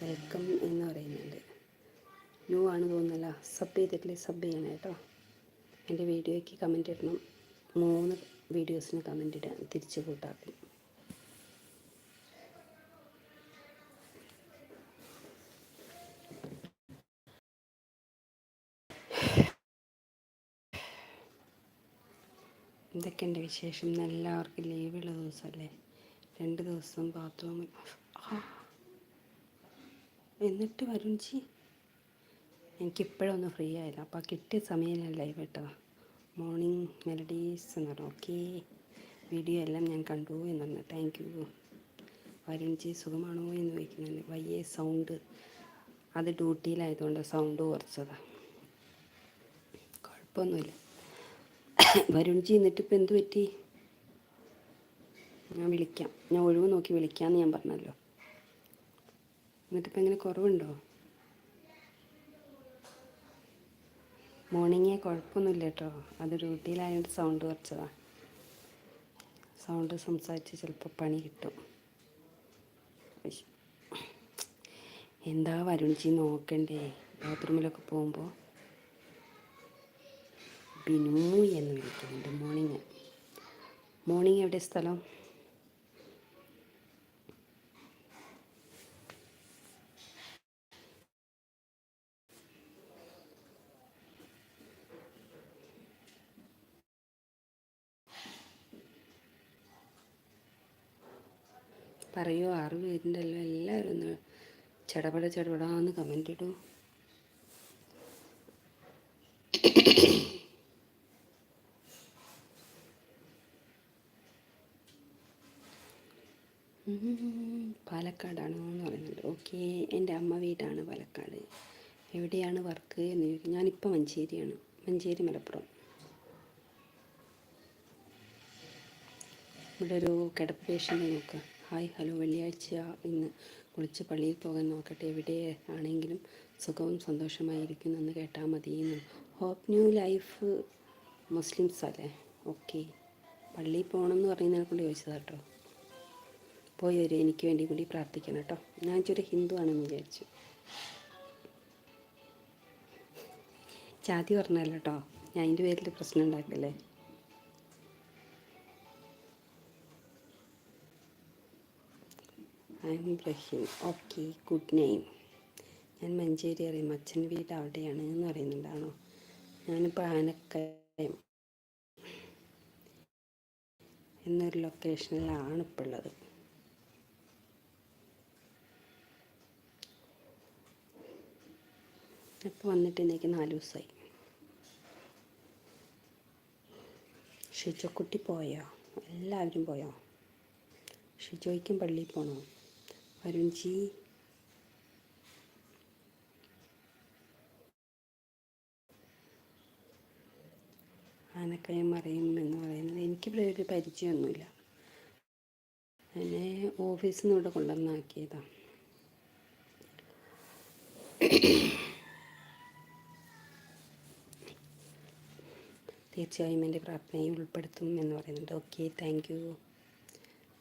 Welcome എന്ന് പറയുന്നുണ്ട്. New ആണ് തോന്നുന്നല്ല. സബ് ചെയ്തിട്ടില്ലേ? സബ് ചെയ്യണം കേട്ടോ. എൻ്റെ വീഡിയോയ്ക്ക് കമൻറ്റ് ഇടണം. 3 വീഡിയോസിന് കമൻറ്റ് ഇടാൻ തിരിച്ച് കൂട്ടാക്കും. എന്തൊക്കെയുണ്ട് വിശേഷം? എല്ലാവർക്കും ലീവുള്ള ദിവസമല്ലേ? 2 ദിവസം ബാത്റൂമിൽ. എന്നിട്ട് വരുംജി എനിക്കിപ്പോഴൊന്നും ഫ്രീ ആയില്ല. അപ്പോൾ കിട്ടിയ സമയം ഞാൻ ലൈവ് ഇട്ടതാണ്. മോർണിംഗ് മെലഡീസ് എന്ന് പറഞ്ഞു. ഓക്കെ, വീഡിയോ എല്ലാം ഞാൻ കണ്ടു എന്ന് പറഞ്ഞു. Thank you. വരുംജി സുഖമാണോ എന്ന് ചോദിക്കുന്നുണ്ട്. വയ്യേ സൗണ്ട്, അത് ഡ്യൂട്ടിയിലായതുകൊണ്ട് സൗണ്ട് കുറച്ചതാണ്. കുഴപ്പമൊന്നുമില്ല. വരുംജി എന്നിട്ടിപ്പോൾ എന്ത് പറ്റി? ഞാൻ വിളിക്കാം, ഞാൻ ഒഴിവ് നോക്കി വിളിക്കാമെന്ന് ഞാൻ പറഞ്ഞല്ലോ. എന്നിട്ടിപ്പോൾ എങ്ങനെ കുറവുണ്ടോ? മോർണിംഗേ കുഴപ്പമൊന്നുമില്ല കേട്ടോ. അത് ഡ്യൂട്ടിയിലായതുകൊണ്ട് സൗണ്ട് കുറച്ചതാണ്. സൗണ്ട് സംസാരിച്ച് ചിലപ്പോൾ പണി കിട്ടും. എന്താ വരുംജി നോക്കണ്ടേ? ബാത്റൂമിലൊക്കെ പോകുമ്പോൾ ബിനു എന്ന് വിളിക്കുന്നുണ്ട്. മോർണിംഗ് എവിടെ സ്ഥലം? പറയൂ. 6 പേരുണ്ടല്ലോ. എല്ലാവരും ഒന്ന് ചടപടാന്ന് കമൻ്റ് ഇടൂ. പാലക്കാടാണോ എന്ന് പറയുന്നുണ്ട്. ഓക്കെ, എൻ്റെ അമ്മ വീടാണ് പാലക്കാട്. എവിടെയാണ് വർക്ക് എന്ന് ചോദിക്കും. ഞാനിപ്പോൾ മഞ്ചേരിയാണ്. മഞ്ചേരി, മലപ്പുറം. ഇവിടെ ഒരു കിടപ്പ് പേഷ്യൻ്റ് നോക്കുക. ഹായ് ഹലോ, വെള്ളിയാഴ്ച ഇന്ന് കുളിച്ച് പള്ളിയിൽ പോകാൻ നോക്കട്ടെ. എവിടെ ആണെങ്കിലും സുഖവും സന്തോഷമായിരിക്കുന്നു എന്ന് കേട്ടാൽ മതിയെന്ന്. ഹോപ്പ് ന്യൂ ലൈഫ് മുസ്ലിംസ് അല്ലേ? ഓക്കെ, പള്ളിയിൽ പോകണം എന്ന് പറയുന്നതിനെ കൊണ്ട് ചോദിച്ചതാണ് കേട്ടോ. പോയി വരും. എനിക്ക് വേണ്ടി കൂടി പ്രാർത്ഥിക്കണം കേട്ടോ. ഞാൻ ഒരു ഹിന്ദു ആണെന്ന് വിചാരിച്ചു. ജാതി പറഞ്ഞല്ലോ കേട്ടോ. ഞാൻ അതിൻ്റെ പേരിൽ പ്രശ്നം ഉണ്ടാക്കല്ലേ. I am Rahim. Okay, good name. ഞാൻ മഞ്ചേരി അറിയും. അച്ഛൻ വീട് അവിടെയാണ് എന്ന് പറയുന്നുണ്ടാണോ? ഞാനിപ്പോൾ ആനക്കയം എന്നൊരു ലൊക്കേഷനിലാണ് ഇപ്പോൾ ഉള്ളത്. ഇപ്പോൾ വന്നിട്ട് ഇന്നേക്ക് 4 ദിവസമായി. ഷിജോക്കുട്ടി പോയോ? എല്ലാവരും പോയോ? ഷിജോയ്ക്കും പള്ളിയിൽ പോകണോ? വരുംജി ആനക്കയം അറിയും എന്ന് പറയുന്നത് എനിക്കിവിടെ ഒരു പരിചയമൊന്നുമില്ല. എന്നെ ഓഫീസിൽ നിന്ന് ഇവിടെ കൊണ്ടുവന്നാക്കിയതാണ്. തീർച്ചയായും എൻ്റെ പ്രാർത്ഥനയിൽ ഉൾപ്പെടുത്തും എന്ന് പറയുന്നുണ്ട്. Okay, thank you.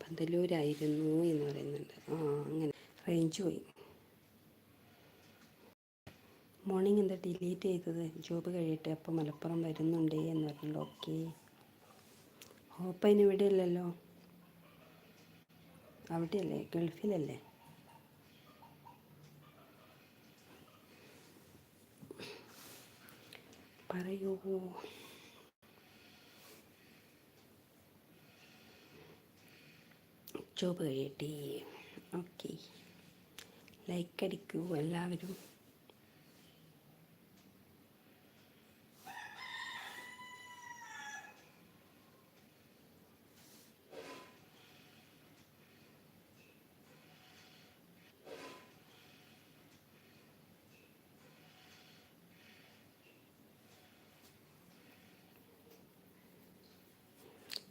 പന്തലൂരായിരുന്നു എന്ന് പറയുന്നുണ്ട്. അങ്ങനെ റേഞ്ച് പോയി. മോർണിംഗ് എന്താ ഡിലീറ്റ് ചെയ്തത്? ജോബ് കഴിയട്ടെ, അപ്പോൾ മലപ്പുറം വരുന്നുണ്ട് എന്ന് പറയുന്നുണ്ട്. ഓക്കെ, ഹോപ്പ് അതിന് ഇവിടെ ഇല്ലല്ലോ. അവിടെയല്ലേ? ഗൾഫിലല്ലേ? പറയൂ. ജോബ് കഴിയട്ടെ. ഓക്കെ, ലൈക്ക് അടിക്കൂ എല്ലാവരും.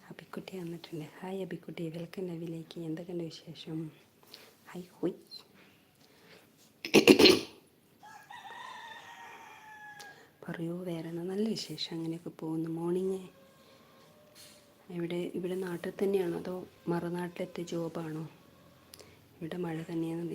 അബിക്കുട്ടി വന്നിട്ടുണ്ട്. ഹായ് അബിക്കുട്ടി, വെൽക്കം ലവിലേക്ക്. എന്തൊക്കെയുണ്ട് വിശേഷം? ഹായ് ഹോയ്. പറയൂ. വേറെ നല്ല വിശേഷം. അങ്ങനെയൊക്കെ പോകുന്നു. മോർണിംഗ് ഇവിടെ നാട്ടിൽ തന്നെയാണോ അതോ മറുനാട്ടിലത്തെ ജോബാണോ? ഇവിടെ മഴ തന്നെയാണ്.